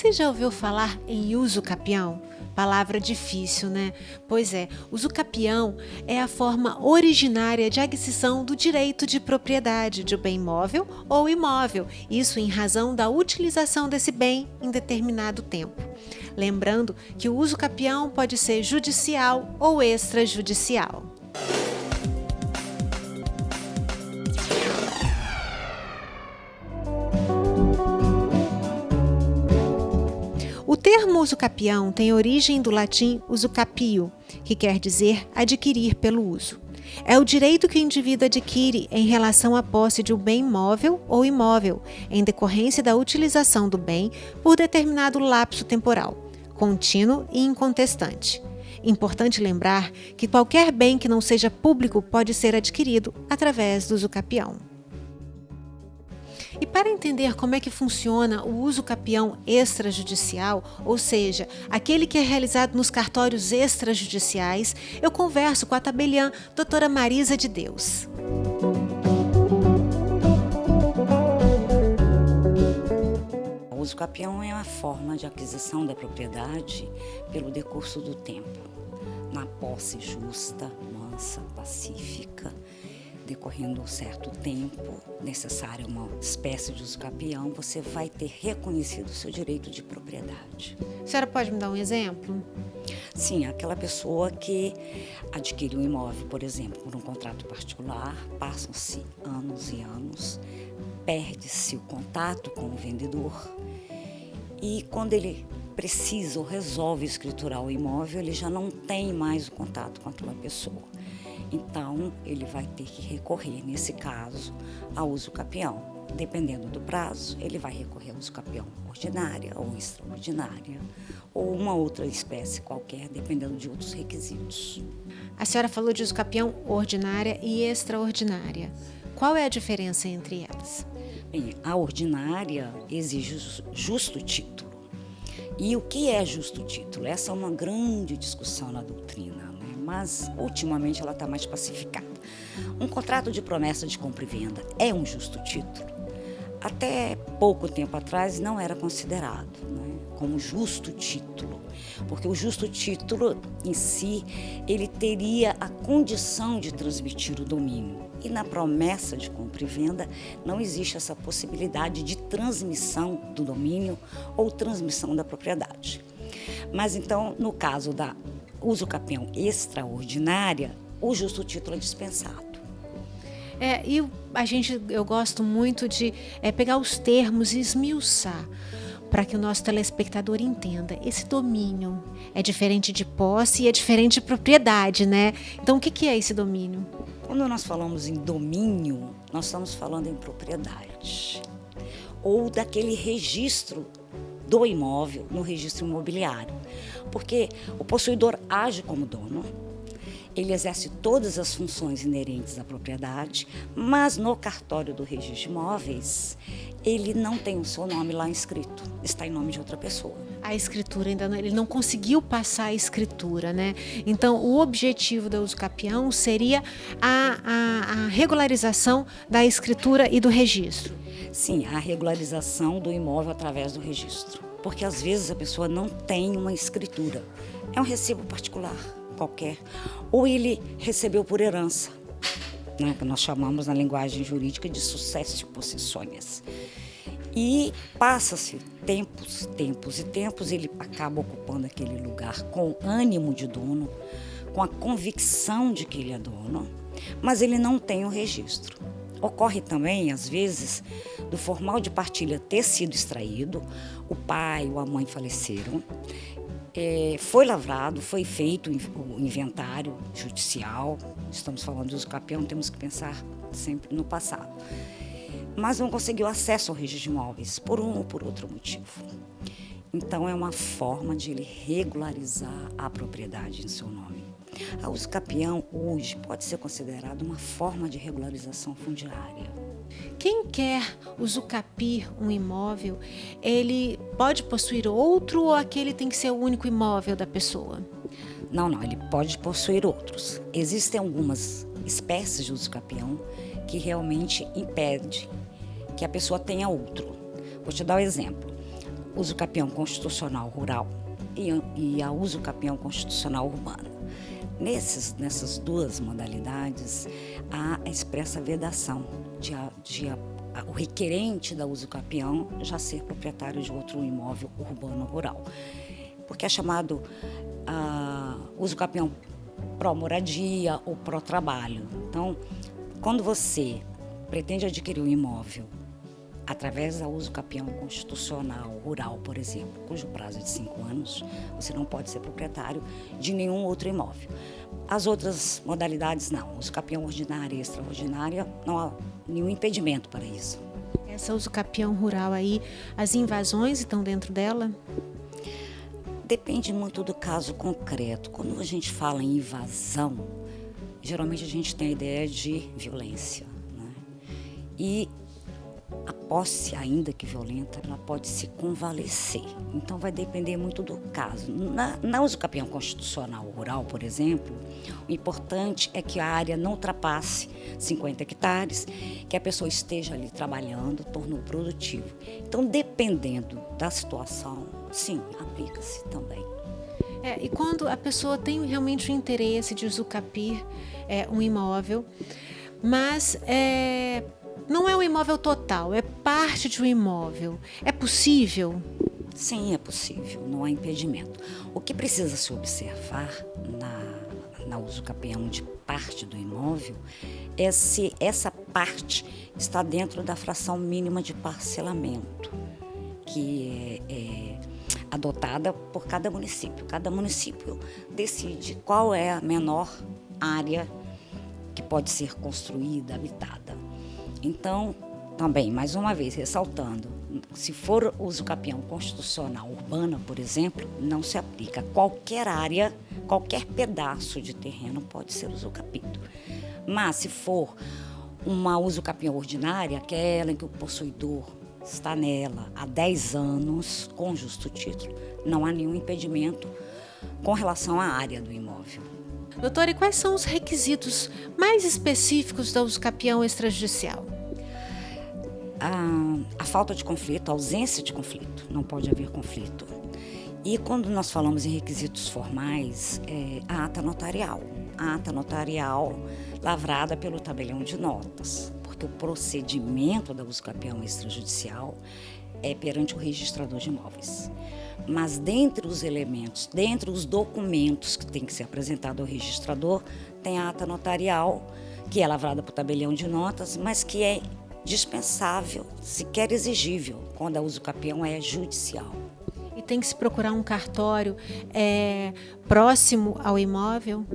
Você já ouviu falar em usucapião? Palavra difícil, né? Pois é, usucapião é a forma originária de aquisição do direito de propriedade de um bem móvel ou imóvel, isso em razão da utilização desse bem em determinado tempo. Lembrando que o usucapião pode ser judicial ou extrajudicial. O termo usucapião tem origem do latim usucapio, que quer dizer adquirir pelo uso. É o direito que o indivíduo adquire em relação à posse de um bem móvel ou imóvel, em decorrência da utilização do bem por determinado lapso temporal, contínuo e incontestante. Importante lembrar que qualquer bem que não seja público pode ser adquirido através do usucapião. E para entender como é que funciona o usucapião extrajudicial, ou seja, aquele que é realizado nos cartórios extrajudiciais, eu converso com a tabeliã doutora Marisa de Deus. O usucapião é uma forma de aquisição da propriedade pelo decurso do tempo, na posse justa, mansa, pacífica, decorrendo um certo tempo, necessário uma espécie de usucapião, você vai ter reconhecido o seu direito de propriedade. A senhora pode me dar um exemplo? Sim, aquela pessoa que adquire um imóvel, por exemplo, por um contrato particular, passam-se anos e anos, perde-se o contato com o vendedor e quando ele precisa ou resolve escriturar o imóvel, ele já não tem mais o contato com aquela pessoa. Então, ele vai ter que recorrer, nesse caso, ao usucapião. Dependendo do prazo, ele vai recorrer ao usucapião ordinária ou extraordinária, ou uma outra espécie qualquer, dependendo de outros requisitos. A senhora falou de usucapião ordinária e extraordinária. Qual é a diferença entre elas? Bem, a ordinária exige justo título. E o que é justo título? Essa é uma grande discussão na doutrina, mas ultimamente ela está mais pacificada. Um contrato de promessa de compra e venda é um justo título? Até pouco tempo atrás não era considerado, como justo título, porque o justo título em si, ele teria a condição de transmitir o domínio. E na promessa de compra e venda não existe essa possibilidade de transmissão do domínio ou transmissão da propriedade. Mas então, no caso da usucapião extraordinária, o justo título é dispensado. Eu gosto muito de pegar os termos e esmiuçar para que o nosso telespectador entenda. Esse domínio é diferente de posse e é diferente de propriedade, né? Então, o que é esse domínio? Quando nós falamos em domínio, nós estamos falando em propriedade ou daquele registro do imóvel no registro imobiliário, porque o possuidor age como dono, ele exerce todas as funções inerentes à propriedade, mas no cartório do registro de imóveis, ele não tem o seu nome lá inscrito, está em nome de outra pessoa. A escritura ainda não, ele não conseguiu passar a escritura, né? Então, o objetivo da usucapião seria a regularização da escritura e do registro. Sim, a regularização do imóvel através do registro, porque às vezes a pessoa não tem uma escritura, é um recibo particular qualquer, ou ele recebeu por herança, que nós chamamos na linguagem jurídica de successio possessionis. E passa-se tempos e tempos, ele acaba ocupando aquele lugar com ânimo de dono, com a convicção de que ele é dono, mas ele não tem o registro. Ocorre também, às vezes, do formal de partilha ter sido extraído, o pai ou a mãe faleceram, foi lavrado, foi feito o inventário judicial, estamos falando de usucapião, temos que pensar sempre no passado, mas não conseguiu acesso ao registro de imóveis por um ou por outro motivo. Então, é uma forma de ele regularizar a propriedade em seu nome. A usucapião hoje pode ser considerada uma forma de regularização fundiária. Quem quer usucapir um imóvel, ele pode possuir outro ou aquele tem que ser o único imóvel da pessoa? Não, ele pode possuir outros. Existem algumas espécies de usucapião que realmente impedem que a pessoa tenha outro. Vou te dar um exemplo. uso capião constitucional rural e a uso capião constitucional urbano. Nessas duas modalidades, há a expressa vedação o requerente da uso capião já ser proprietário de outro imóvel urbano rural, porque é chamado uso capião pró-moradia ou pró-trabalho. Então, quando você pretende adquirir um imóvel através da uso capião constitucional rural, por exemplo, cujo prazo é de 5 anos, você não pode ser proprietário de nenhum outro imóvel. As outras modalidades não, uso capião ordinária e extraordinária, não há nenhum impedimento para isso. Essa uso capião rural aí, as invasões estão dentro dela? Depende muito do caso concreto. Quando a gente fala em invasão, geralmente a gente tem a ideia de violência, né? E a posse, ainda que violenta, ela pode se convalescer. Então, vai depender muito do caso. Na uso capião constitucional rural, por exemplo, o importante é que a área não ultrapasse 50 hectares, que a pessoa esteja ali trabalhando, tornou produtivo. Então, dependendo da situação, sim, aplica-se também. E quando a pessoa tem realmente o interesse de usucapir um imóvel, mas não é um imóvel total, é parte de um imóvel. É possível? Sim, é possível, não há impedimento. O que precisa se observar na uso capião de parte do imóvel é se essa parte está dentro da fração mínima de parcelamento, que é adotada por cada município. Cada município decide qual é a menor área que pode ser construída, habitada. Então, também, mais uma vez, ressaltando, se for uso capião constitucional urbana, por exemplo, não se aplica. Qualquer área, qualquer pedaço de terreno pode ser usucapido. Mas se for uma uso capião ordinária, aquela em que o possuidor está nela há 10 anos, com justo título, não há nenhum impedimento com relação à área do imóvel. Doutora, e quais são os requisitos mais específicos da uso capião extrajudicial? A falta de conflito, a ausência de conflito, não pode haver conflito. E quando nós falamos em requisitos formais, a ata notarial. A ata notarial lavrada pelo tabelião de notas, porque o procedimento da uso capião extrajudicial é perante o registrador de imóveis. Mas dentre os elementos, dentre os documentos que tem que ser apresentado ao registrador, tem a ata notarial, que é lavrada por tabelião de notas, mas que é dispensável, sequer exigível, quando a uso capião é judicial. E tem que se procurar um cartório próximo ao imóvel?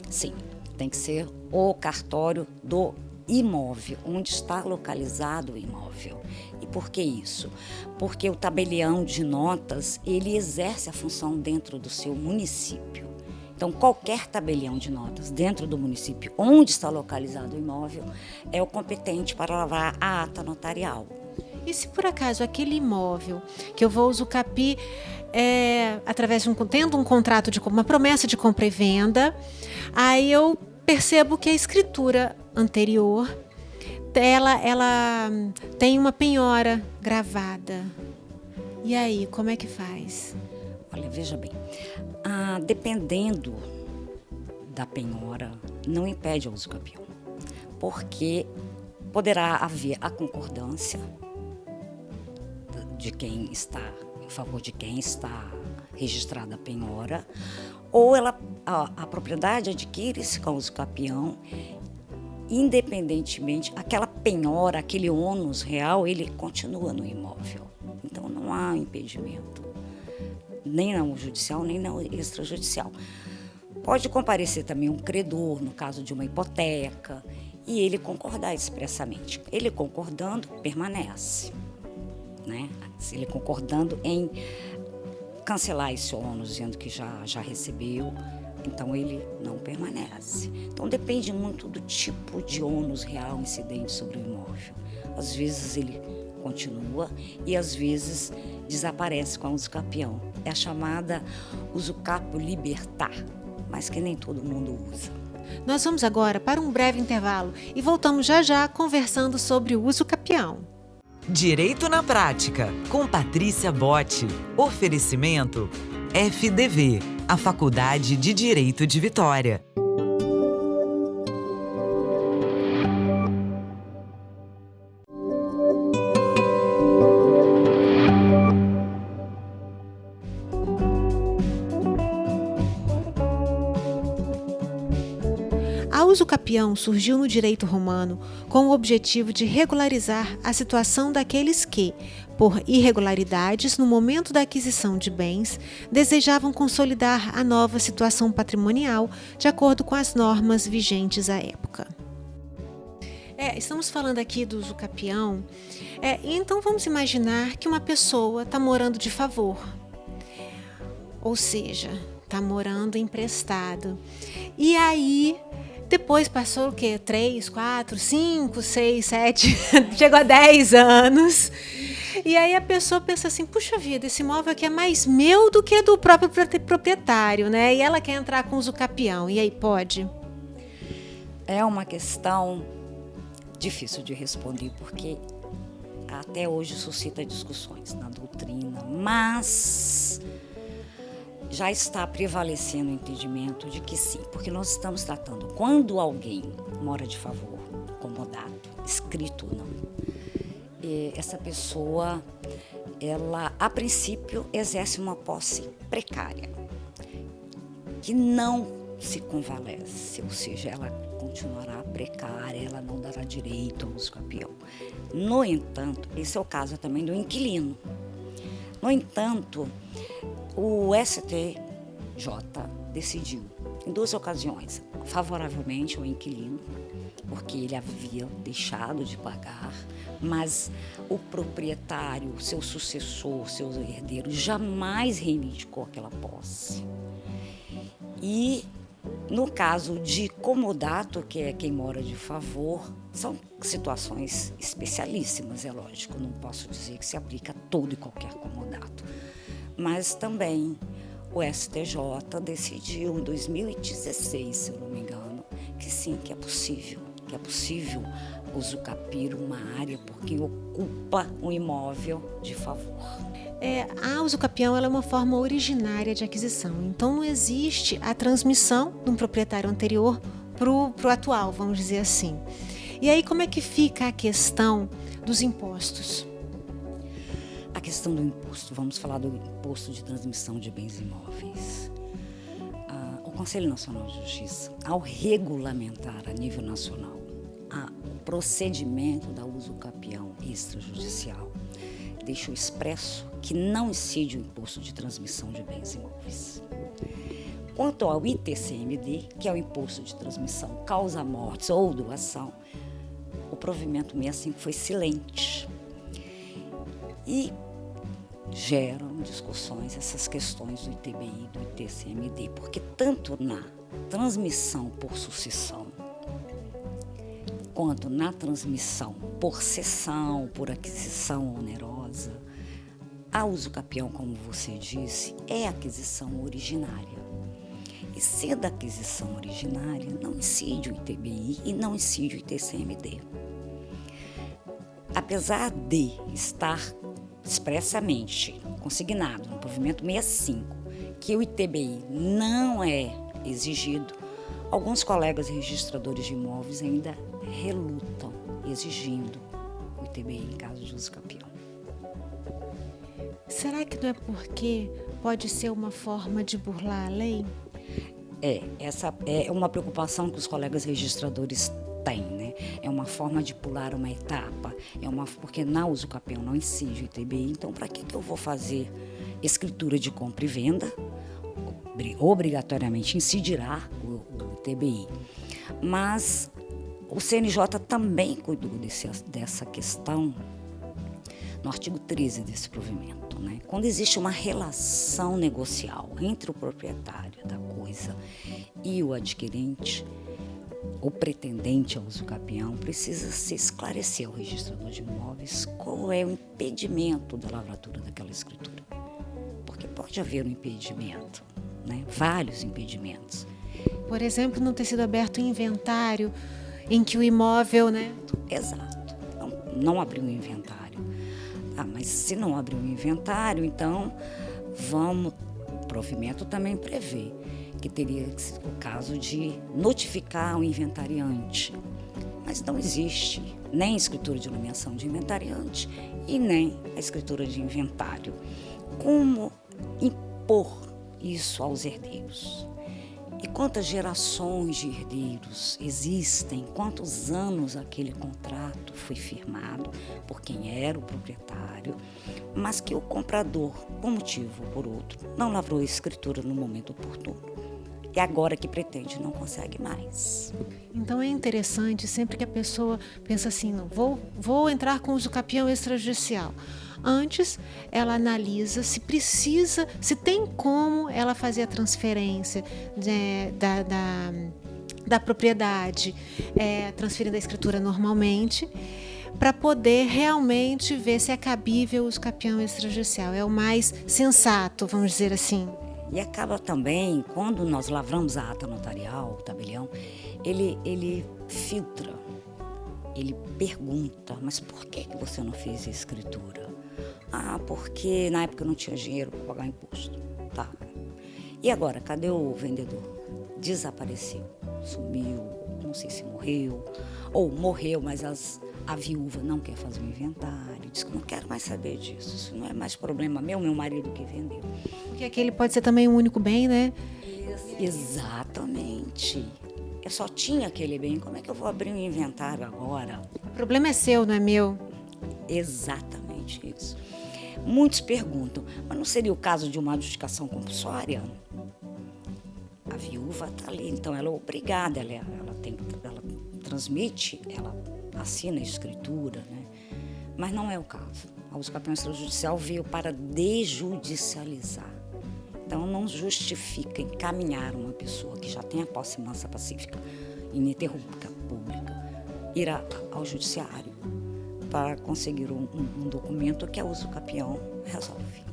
Sim, tem que ser o cartório do imóvel, onde está localizado o imóvel. E por que isso? Porque o tabelião de notas, ele exerce a função dentro do seu município. Então, qualquer tabelião de notas dentro do município onde está localizado o imóvel é o competente para lavrar a ata notarial. E se por acaso aquele imóvel que eu vou usucapir através de tendo um contrato de uma promessa de compra e venda, aí eu percebo que a escritura anterior ela tem uma penhora gravada. E aí, como é que faz? Olha, veja bem, dependendo da penhora, não impede o uso capião, porque poderá haver a concordância de quem está, em favor de quem está registrada a penhora, ou a propriedade adquire-se com o uso capião, independentemente, aquela penhora, aquele ônus real, ele continua no imóvel. Então, não há impedimento, nem na judicial, nem na extrajudicial. Pode comparecer também um credor, no caso de uma hipoteca, e ele concordar expressamente. Ele concordando, permanece, né? Se ele concordando em cancelar esse ônus, dizendo que já recebeu, então ele não permanece. Então depende muito do tipo de ônus real incidente sobre o imóvel. Às vezes ele continua e às vezes desaparece com a uso capião. É a chamada uso capio libertar, mas que nem todo mundo usa. Nós vamos agora para um breve intervalo e voltamos já já conversando sobre o uso capião. Direito na Prática, com Patrícia Botti. Oferecimento FDV, a Faculdade de Direito de Vitória. A usucapião surgiu no direito romano com o objetivo de regularizar a situação daqueles que, por irregularidades no momento da aquisição de bens, desejavam consolidar a nova situação patrimonial de acordo com as normas vigentes à época. Estamos falando aqui do usucapião, então vamos imaginar que uma pessoa está morando de favor, ou seja, está morando emprestado. E aí, depois passou o quê? 3, 4, 5, 6, 7, chegou a 10 anos. E aí a pessoa pensa assim, puxa vida, esse imóvel aqui é mais meu do que do próprio proprietário, né? E ela quer entrar com o usucapião. E aí, pode? É uma questão difícil de responder, porque até hoje suscita discussões na doutrina, mas já está prevalecendo o entendimento de que sim, porque nós estamos tratando, quando alguém mora de favor, comodato, escrito ou não, essa pessoa, ela, a princípio, exerce uma posse precária, que não se convalesce, ou seja, ela continuará precária, ela não dará direito ao usucapião. No entanto, esse é o caso também do inquilino. No entanto, o STJ decidiu, em 2 ocasiões, favoravelmente ao inquilino, porque ele havia deixado de pagar, mas o proprietário, seu sucessor, seus herdeiros, jamais reivindicou aquela posse. E no caso de comodato, que é quem mora de favor, são situações especialíssimas, é lógico, não posso dizer que se aplica a todo e qualquer comodato. Mas também o STJ decidiu em 2016, se eu não me engano, que sim, que é possível usucapir uma área por quem ocupa um imóvel de favor. A usucapião ela é uma forma originária de aquisição, então não existe a transmissão de um proprietário anterior para o atual, vamos dizer assim. E aí como é que fica a questão dos impostos? A questão do imposto, vamos falar do imposto de transmissão de bens imóveis. O Conselho Nacional de Justiça, ao regulamentar a nível nacional o procedimento da usucapião extrajudicial, deixou expresso que não incide o imposto de transmissão de bens imóveis. Quanto ao ITCMD, que é o imposto de transmissão causa-mortes ou doação, o provimento 65 foi silente. E geram discussões essas questões do ITBI e do ITCMD, porque tanto na transmissão por sucessão, quanto na transmissão por cessão, por aquisição onerosa, a usucapião, como você disse, é aquisição originária. E sendo aquisição originária, não incide o ITBI e não incide o ITCMD. Apesar de estar expressamente consignado no provimento 65 que o ITBI não é exigido, alguns colegas registradores de imóveis ainda relutam exigindo o ITBI em caso de usucapião. Será que não é porque pode ser uma forma de burlar a lei? Essa é uma preocupação que os colegas registradores têm, né? É uma forma de pular uma etapa, porque na usucapião não incide o ITBI, então para que eu vou fazer escritura de compra e venda? Obrigatoriamente incidirá o ITBI. Mas o CNJ também cuidou dessa questão no artigo 13 desse provimento, né? Quando existe uma relação negocial entre o proprietário da coisa e o adquirente, o pretendente ao usucapião, precisa se esclarecer ao registrador de imóveis qual é o impedimento da lavratura daquela escritura. Porque pode haver um impedimento, né? Vários impedimentos. Por exemplo, não ter sido aberto um inventário em que o imóvel, né? Exato. Não abriu um inventário. Mas se não abrir um inventário, então o provimento também prevê que teria o caso de notificar o inventariante. Mas não existe nem escritura de nomeação de inventariante e nem a escritura de inventário. Como impor isso aos herdeiros? E quantas gerações de herdeiros existem? Quantos anos aquele contrato foi firmado por quem era o proprietário, mas que o comprador, por um motivo ou por outro, não lavrou a escritura no momento oportuno. E agora que pretende, não consegue mais. Então é interessante, sempre que a pessoa pensa assim, não, vou entrar com uso capião extrajudicial. Antes, ela analisa se precisa, se tem como ela fazer a transferência da propriedade, transferindo a escritura normalmente, para poder realmente ver se é cabível o uso capião extrajudicial. É o mais sensato, vamos dizer assim. E acaba também, quando nós lavramos a ata notarial, o tabelião, ele filtra, ele pergunta, mas por que você não fez a escritura? Porque na época eu não tinha dinheiro para pagar imposto. Tá. E agora, cadê o vendedor? Desapareceu, sumiu, não sei se morreu, ou morreu, mas a viúva não quer fazer o inventário, diz que não quero mais saber disso, isso não é mais problema meu marido que vendeu. Porque aquele pode ser também um único bem, né? Exatamente. Eu só tinha aquele bem, como é que eu vou abrir um inventário agora? O problema é seu, não é meu? Exatamente isso. Muitos perguntam, mas não seria o caso de uma adjudicação compulsória? A viúva está ali, então ela é obrigada, ela transmite, ela assina a escritura, né? Mas não é o caso. A uso capião extrajudicial veio para desjudicializar. Então não justifica encaminhar uma pessoa que já tem a posse mansa pacífica, ininterrupta, pública, ir ao judiciário para conseguir um documento que a uso capião resolve.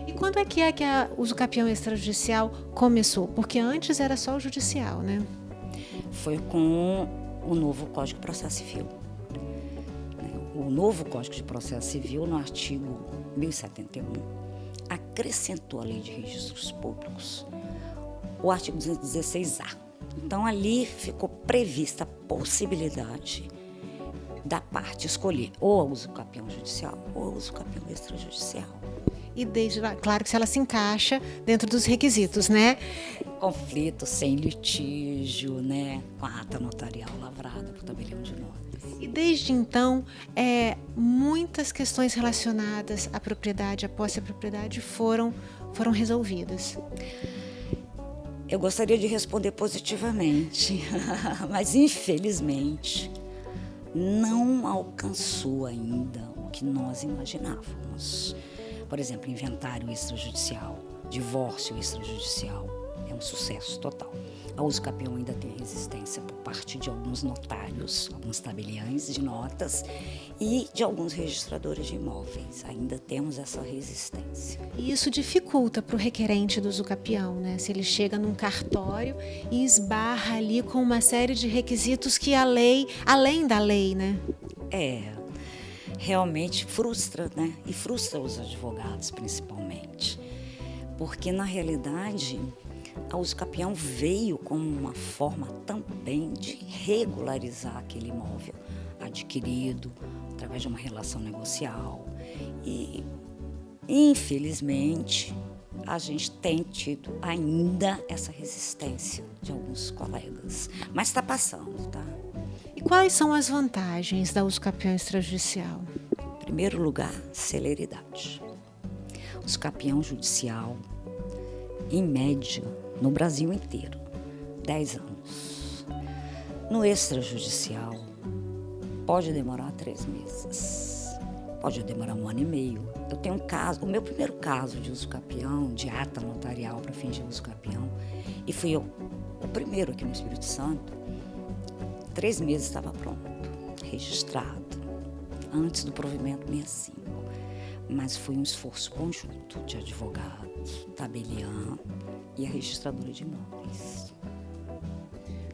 E quando é que a uso capião extrajudicial começou? Porque antes era só o judicial, né? Foi com o novo Código de Processo Civil. O novo Código de Processo Civil, no artigo 1071, acrescentou a Lei de Registros Públicos, o artigo 216-A. Então, ali ficou prevista a possibilidade da parte escolher ou a uso capião judicial ou a uso capião extrajudicial. E desde lá, claro que se ela se encaixa dentro dos requisitos, né? Conflito sem litígio, né? Com a ata notarial lavrada por tabelião de notas. E desde então, muitas questões relacionadas à propriedade, à posse da propriedade foram resolvidas. Eu gostaria de responder positivamente, mas infelizmente não alcançou ainda o que nós imaginávamos. Por exemplo, inventário extrajudicial, divórcio extrajudicial, é um sucesso total. A uso capião ainda tem resistência por parte de alguns notários, alguns tabeliães de notas e de alguns registradores de imóveis. Ainda temos essa resistência. E isso dificulta para o requerente do uso capião, né? Se ele chega num cartório e esbarra ali com uma série de requisitos que a lei, além da lei, né? Realmente frustra, né? E frustra os advogados, principalmente. Porque, na realidade, a uso capião veio como uma forma também de regularizar aquele imóvel adquirido através de uma relação negocial. E, infelizmente, a gente tem tido ainda essa resistência de alguns colegas. Mas está passando, tá? E quais são as vantagens da uso capião extrajudicial? Em primeiro lugar, celeridade. O uso capião judicial, em média, no Brasil inteiro, 10 anos. No extrajudicial, pode demorar 3 meses, pode demorar 1 ano e meio. Eu tenho um caso, o meu primeiro caso de uso capião, de ata notarial para fins de uso capião, e fui eu, o primeiro aqui no Espírito Santo, 3 meses estava pronto, registrado, antes do provimento 65. Mas foi um esforço conjunto de advogados, tabelião e a registradora de imóveis.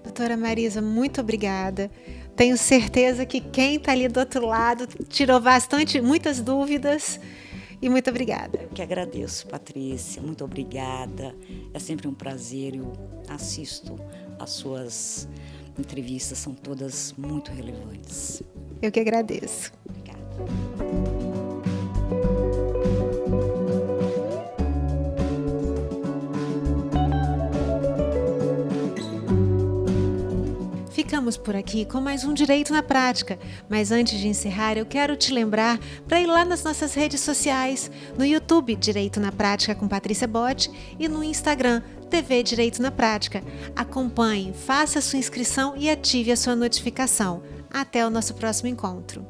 Doutora Marisa, muito obrigada. Tenho certeza que quem está ali do outro lado tirou muitas dúvidas. E muito obrigada. Eu que agradeço, Patrícia. Muito obrigada. É sempre um prazer. Eu assisto às suas entrevistas, são todas muito relevantes. Eu que agradeço. Obrigada. Ficamos por aqui com mais um Direito na Prática, mas antes de encerrar eu quero te lembrar para ir lá nas nossas redes sociais, no YouTube Direito na Prática com Patrícia Botti e no Instagram TV Direito na Prática. Acompanhe, faça sua inscrição e ative a sua notificação. Até o nosso próximo encontro.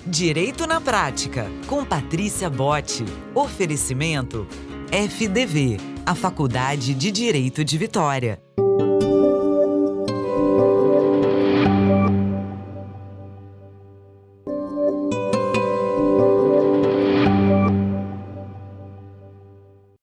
Direito na Prática, com Patrícia Botti. Oferecimento FDV, a Faculdade de Direito de Vitória.